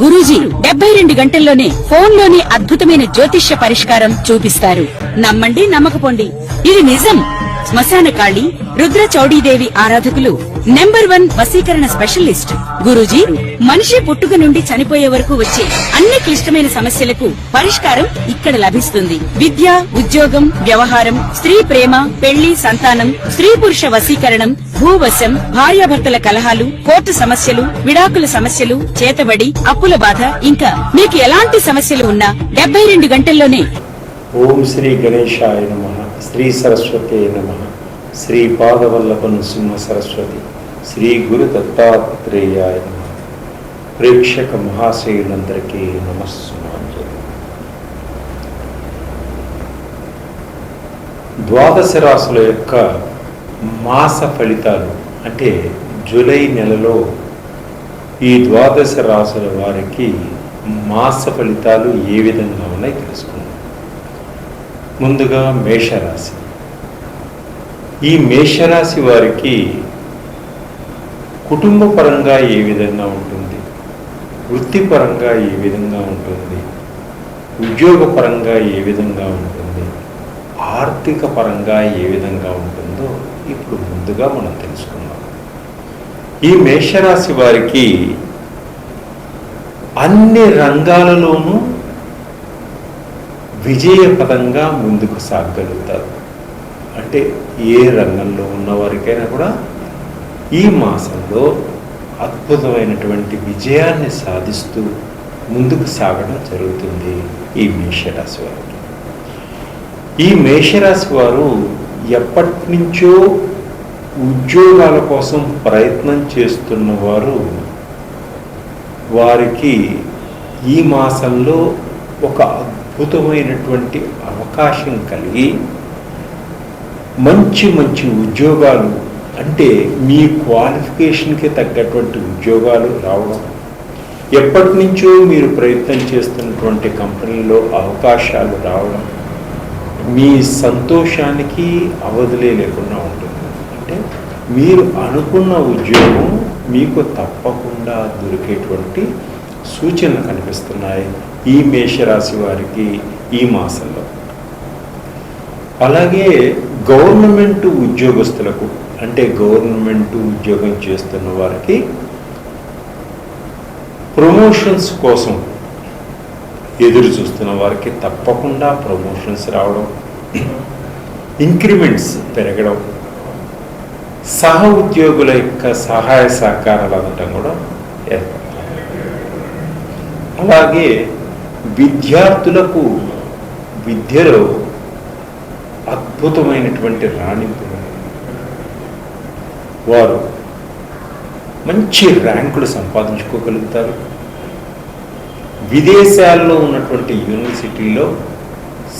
గురూజీ 72 గంటల్లోనే ఫోన్లోని అద్భుతమైన జ్యోతిష్య పరిష్కారం చూపిస్తారు. నమ్మండి, నమ్మకపోండి, ఇది నిజం. శ్మశాన కాళి రుద్ర చౌడీదేవి ఆరాధకులు నంబర్ 1 వశీకరణ స్పెషలిస్ట్ గురూజీ. మనిషి పుట్టుక నుండి చనిపోయే వరకు వచ్చే అన్ని క్లిష్టమైన సమస్యలకు పరిష్కారం ఇక్కడ లభిస్తుంది. విద్య, ఉద్యోగం, వ్యవహారం, స్త్రీ ప్రేమ, పెళ్లి, సంతానం, స్త్రీ పురుష వశీకరణం, భూవశం, భార్యాభర్తల కలహాలు, కోర్టు సమస్యలు, విడాకుల సమస్యలు, చేతబడి, అప్పుల బాధ, ఇంకా మీకు ఎలాంటి సమస్యలు ఉన్నా 72 గంటల్లోనే. ఓం శ్రీ గణేశాయ నమః. శ్రీ సరస్వతే నమః. శ్రీ పాదవల్లభ నృసింహ సరస్వతి, శ్రీ గురు దత్తాత్రేయాయ నమః. ప్రేక్షక మహాశయులందరికీ నమస్సుమాంజలి. ద్వాదశ రాశుల యొక్క మాస ఫలితాలు అంటే జూలై నెలలో ఈ ద్వాదశ రాశుల వారికి మాస ఫలితాలు ఏ విధంగా ఉన్నాయి తెలుసుకుందాం. ముందుగా మేషరాశి. ఈ మేషరాశి వారికి కుటుంబ పరంగా ఏ విధంగా ఉంటుంది, వృత్తిపరంగా ఏ విధంగా ఉంటుంది, ఉద్యోగపరంగా ఏ విధంగా ఉంటుంది, ఆర్థిక పరంగా ఏ విధంగా ఉంటుందో ఇప్పుడు ముందుగా మనం తెలుసుకుందాం. ఈ మేషరాశి వారికి అన్ని రంగాలలోనూ విజయపదంగా ముందుకు సాగలుగుతారు. అంటే ఏ రంగంలో ఉన్నవారికైనా కూడా ఈ మాసంలో అద్భుతమైనటువంటి విజయాన్ని సాధిస్తూ ముందుకు సాగడం జరుగుతుంది ఈ మేషరాశి వారికి. ఈ మేషరాశి వారు ఎప్పటి నుంచో ఉద్యోగాల కోసం ప్రయత్నం చేస్తున్న వారు వారికి ఈ మాసంలో ఒక అద్భుతమైనటువంటి అవకాశం కలిగి మంచి మంచి ఉద్యోగాలు, అంటే మీ క్వాలిఫికేషన్కి తగ్గటువంటి ఉద్యోగాలు రావడం, ఎప్పటి నుంచో మీరు ప్రయత్నం చేస్తున్నటువంటి కంపెనీలో అవకాశాలు రావడం మీ సంతోషానికి అవధులే లేకుండా ఉంటుంది. అంటే మీరు అనుకున్న ఉద్యోగం మీకు తప్పకుండా దొరికేటువంటి సూచనలు కనిపిస్తున్నాయి ఈ మేషరాశి వారికి ఈ మాసంలో. అలాగే గవర్నమెంట్ ఉద్యోగస్తులకు, అంటే గవర్నమెంట్ ఉద్యోగం చేస్తున్న వారికి ప్రమోషన్స్ కోసం ఎదురు చూస్తున్న వారికి తప్పకుండా ప్రమోషన్స్ రావడం, ఇంక్రిమెంట్స్ పెరగడం, సహ ఉద్యోగుల యొక్క సహాయ సహకారాలు అందడం కూడా ఏర్పడతాయి. అలాగే విద్యార్థులకు విద్యలో అద్భుతమైనటువంటి రాణింపు, వారు మంచి ర్యాంకులు సంపాదించుకోగలుగుతారు. విదేశాల్లో ఉన్నటువంటి యూనివర్సిటీలో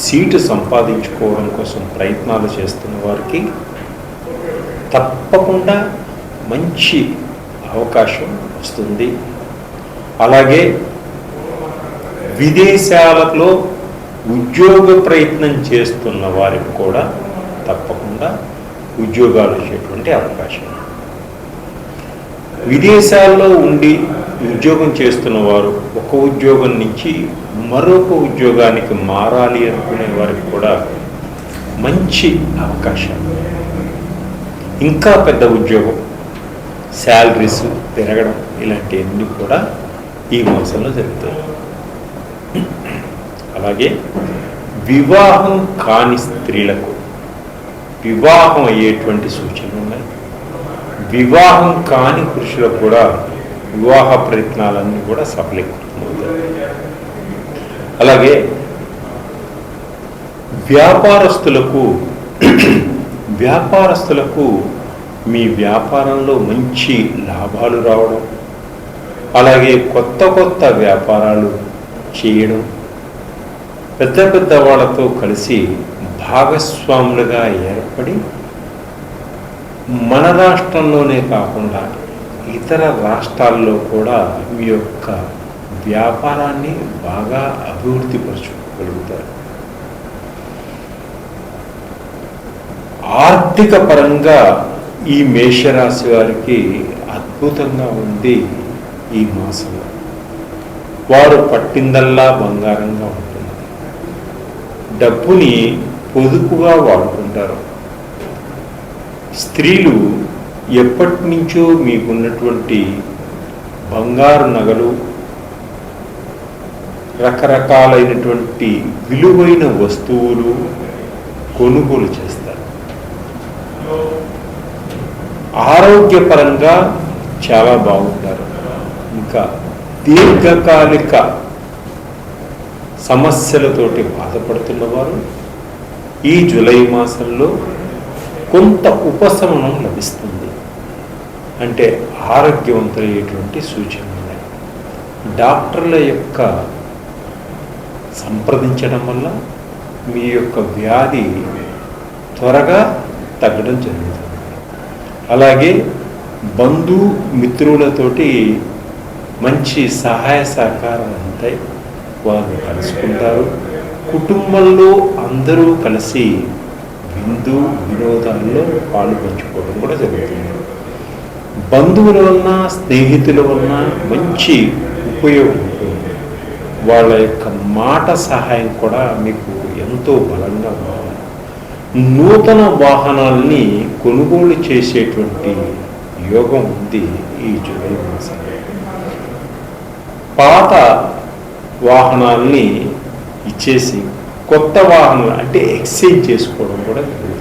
సీటు సంపాదించుకోవడం కోసం ప్రయత్నాలు చేస్తున్న వారికి తప్పకుండా మంచి అవకాశం వస్తుంది. అలాగే విదేశాలలో ఉద్యోగ ప్రయత్నం చేస్తున్న వారికి కూడా తప్పకుండా ఉద్యోగాలు వచ్చేటువంటి అవకాశం. విదేశాల్లో ఉండి ఉద్యోగం చేస్తున్న వారు ఒక ఉద్యోగం నుంచి మరొక ఉద్యోగానికి మారాలి అనుకునే వారికి కూడా మంచి అవకాశాలు, ఇంకా పెద్ద ఉద్యోగం, శాలరీస్ పెరగడం, ఇలాంటివన్నీ కూడా ఈ మాసంలో జరుగుతాయి. అలాగే వివాహం కాని స్త్రీలకు వివాహం అయ్యేటువంటి సూచనలు ఉన్నాయి. వివాహం కాని పురుషులకు కూడా వివాహ ప్రయత్నాలన్నీ కూడా సఫలీకృతమవుతాయి. అలాగే వ్యాపారస్తులకు మీ వ్యాపారంలో మంచి లాభాలు రావడం, అలాగే కొత్త కొత్త వ్యాపారాలు చేయడం, పెద్ద పెద్ద వాళ్ళతో కలిసి భాగస్వాములుగా ఏర్పడి మన రాష్ట్రంలోనే కాకుండా ఇతర రాష్ట్రాల్లో కూడా మీ యొక్క వ్యాపారాన్ని బాగా అభివృద్ధి పరచుకోగలుగుతారు. ఆర్థిక పరంగా ఈ మేషరాశి వారికి అద్భుతంగా ఉంది ఈ మాసంలో. వారు పట్టిందల్లా బంగారంగా ఉంటుంది. డబ్బుని పొదుపుగా వాడుకుంటారు. స్త్రీలు ఎప్పటి నుంచో మీకున్నటువంటి బంగారు నగలు, రకరకాలైనటువంటి విలువైన వస్తువులు కొనుగోలు చేస్తారు. ఆరోగ్యపరంగా చాలా బాగుంటారు. ఇంకా దీర్ఘకాలిక సమస్యలతోటి బాధపడుతున్న వారు ఈ జూలై మాసంలో కొంత ఉపశమనం లభిస్తుంది. అంటే ఆరోగ్యవంతులయ్యేటువంటి సూచనలు ఉన్నాయి. డాక్టర్ల యొక్క సంప్రదించడం వల్ల మీ యొక్క వ్యాధి త్వరగా తగ్గడం జరుగుతుంది. అలాగే బంధు మిత్రులతోటి మంచి సహాయ సహకారాలు ఉంటాయి. వారు కలుసుకుంటారు. కుటుంబంలో అందరూ కలిసి విందు వినోదాల్లో పాలు పంచుకోవడం కూడా జరుగుతుంది. బంధువుల వలన, స్నేహితుల వలన మంచి ఉపయోగం ఉంటుంది. వాళ్ళ యొక్క మాట సహాయం కూడా మీకు ఎంతో బలంగా ఉంటుంది. నూతన వాహనాల్ని కొనుగోలు చేసేటువంటి యోగం ఉంది ఈ జూలై మాసంలో. పాత వాహనాల్ని ఇచ్చేసి కొత్త వాహనాలు అంటే ఎక్స్చేంజ్ చేసుకోవడం కూడా జరుగుతుంది.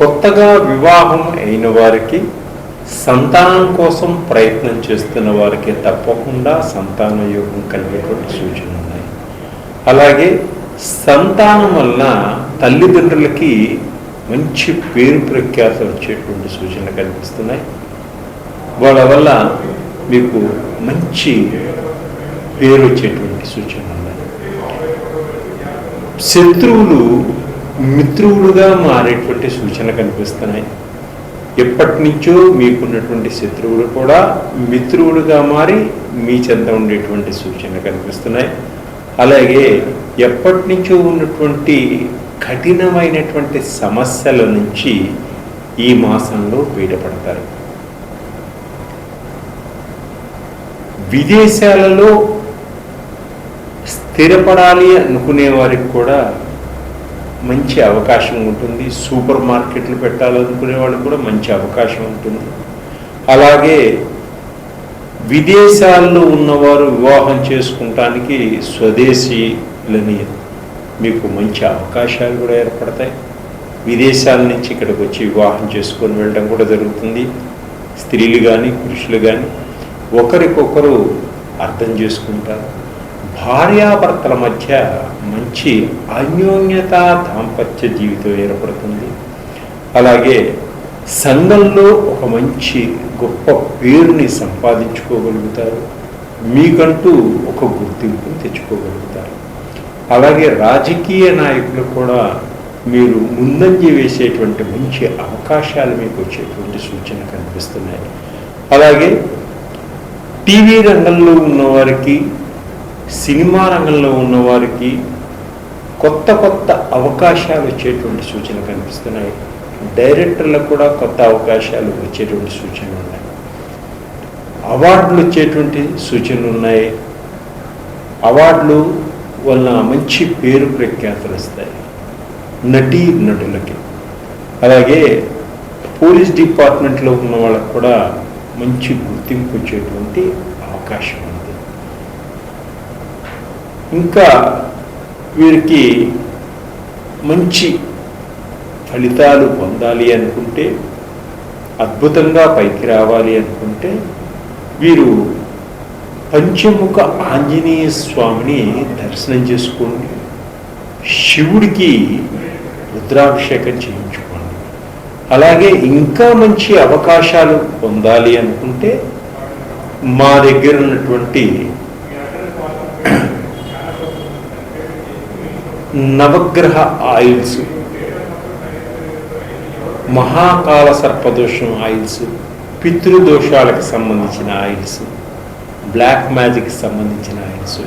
కొత్తగా వివాహం అయిన వారికి, సంతానం కోసం ప్రయత్నం చేస్తున్న వారికి తప్పకుండా సంతాన యోగం కలిగేటువంటి సూచనలు ఉన్నాయి. అలాగే సంతానం వలన తల్లిదండ్రులకి మంచి పేరు ప్రఖ్యాతలు వచ్చేటువంటి సూచనలు కనిపిస్తున్నాయి. వాళ్ళ వల్ల మీకు మంచి పేరు వచ్చేటువంటి సూచనలు ఉన్నాయి. శత్రువులు మిత్రువులుగా మారేటువంటి సూచనలు కనిపిస్తున్నాయి. ఎప్పటి నుంచో మీకున్నటువంటి శత్రువులు కూడా మిత్రువులుగా మారి మీ చెంత ఉండేటువంటి సూచనలు కనిపిస్తున్నాయి. అలాగే ఎప్పటి నుంచో ఉన్నటువంటి కఠినమైనటువంటి సమస్యల నుంచి ఈ మాసంలో బయటపడతారు. విదేశాలలో స్థిరపడాలి అనుకునే వారికి కూడా మంచి అవకాశం ఉంటుంది. సూపర్ మార్కెట్లు పెట్టాలనుకునే వాళ్ళకి కూడా మంచి అవకాశం ఉంటుంది. అలాగే విదేశాల్లో ఉన్నవారు వివాహం చేసుకుంటానికి స్వదేశీలని మీకు మంచి అవకాశాలు కూడా ఏర్పడతాయి. విదేశాల నుంచి ఇక్కడికి వచ్చి వివాహం చేసుకొని వెళ్ళడం కూడా జరుగుతుంది. స్త్రీలు కానీ పురుషులు కానీ ఒకరికొకరు అర్థం చేసుకుంటారు. భార్యాభర్తల మధ్య మంచి అన్యోన్యత, దాంపత్య జీవితం ఏర్పడుతుంది. అలాగే సంఘంలో ఒక మంచి గొప్ప పేరుని సంపాదించుకోగలుగుతారు. మీకంటూ ఒక గుర్తింపుని తెచ్చుకోగలుగుతారు. అలాగే రాజకీయ నాయకులు కూడా మీరు ముందంజ వేసేటువంటి మంచి అవకాశాలు మీకు వచ్చేటువంటి సూచన కనిపిస్తున్నాయి. అలాగే టీవీ రంగంలో ఉన్నవారికి, సినిమా రంగంలో ఉన్నవారికి కొత్త కొత్త అవకాశాలు వచ్చేటువంటి సూచనలు కనిపిస్తున్నాయి. డైరెక్టర్లకు కూడా కొత్త అవకాశాలు వచ్చేటువంటి సూచనలు ఉన్నాయి. అవార్డులు వచ్చేటువంటి సూచనలు ఉన్నాయి. అవార్డులు వలన మంచి పేరు ప్రఖ్యాతులు వస్తాయి నటీ నటులకి. అలాగే పోలీస్ డిపార్ట్మెంట్లో ఉన్న వాళ్ళకు కూడా మంచి గుర్తింపు వచ్చేటువంటి అవకాశం ఉంది. ఇంకా వీరికి మంచి ఫలితాలు పొందాలి అనుకుంటే, అద్భుతంగా పైకి రావాలి అనుకుంటే వీరు పంచముఖ ఆంజనేయ స్వామిని దర్శనం చేసుకోండి. శివుడికి రుద్రాభిషేకం చేయించుకోండి. అలాగే ఇంకా మంచి అవకాశాలు పొందాలి అనుకుంటే మా దగ్గర ఉన్నటువంటి నవగ్రహ ఆయిల్స్, మహాకాల సర్పదోషం ఆయిల్స్, పితృదోషాలకు సంబంధించిన ఆయిల్స్, బ్లాక్ మ్యాజిక్కి సంబంధించిన ఆయిల్స్,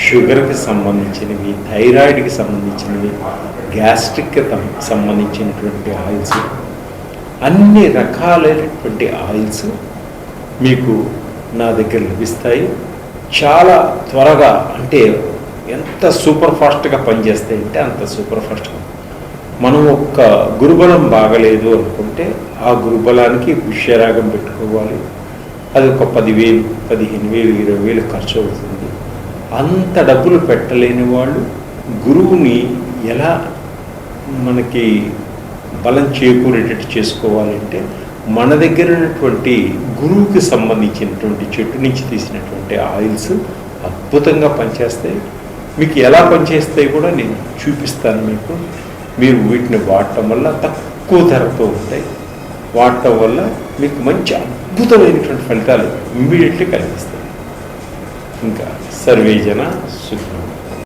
షుగర్కి సంబంధించినవి, థైరాయిడ్కి సంబంధించినవి, గ్యాస్ట్రిక్కి సంబంధించినటువంటి ఆయిల్స్, అన్ని రకాలైనటువంటి ఆయిల్స్ మీకు నా దగ్గర లభిస్తాయి. చాలా త్వరగా, అంటే ఎంత సూపర్ ఫాస్ట్గా పనిచేస్తాయంటే అంత సూపర్ ఫాస్ట్గా. మనం ఒక్క గురుబలం బాగలేదు అనుకుంటే ఆ గురుబలానికి పుష్యరాగం పెట్టుకోవాలి. అది ఒక 10,000, 15,000, 20,000 ఖర్చు అవుతుంది. అంత డబ్బులు పెట్టలేని వాళ్ళు గురువుని ఎలా మనకి బలం చేకూరేటట్టు చేసుకోవాలంటే మన దగ్గర ఉన్నటువంటి గురువుకి సంబంధించినటువంటి చెట్టు నుంచి తీసినటువంటి ఆయిల్స్ అద్భుతంగా పనిచేస్తాయి. మీకు ఎలా పనిచేస్తాయి కూడా నేను చూపిస్తాను మీకు. మీరు వీటిని వాడటం వల్ల తక్కువ ధరతో ఉంటాయి. వాడటం వల్ల మీకు మంచి అద్భుతమైనటువంటి ఫలితాలు ఇమ్మీడియట్లీ కలిగిస్తాయి. ఇంకా సర్వేజన సుఖ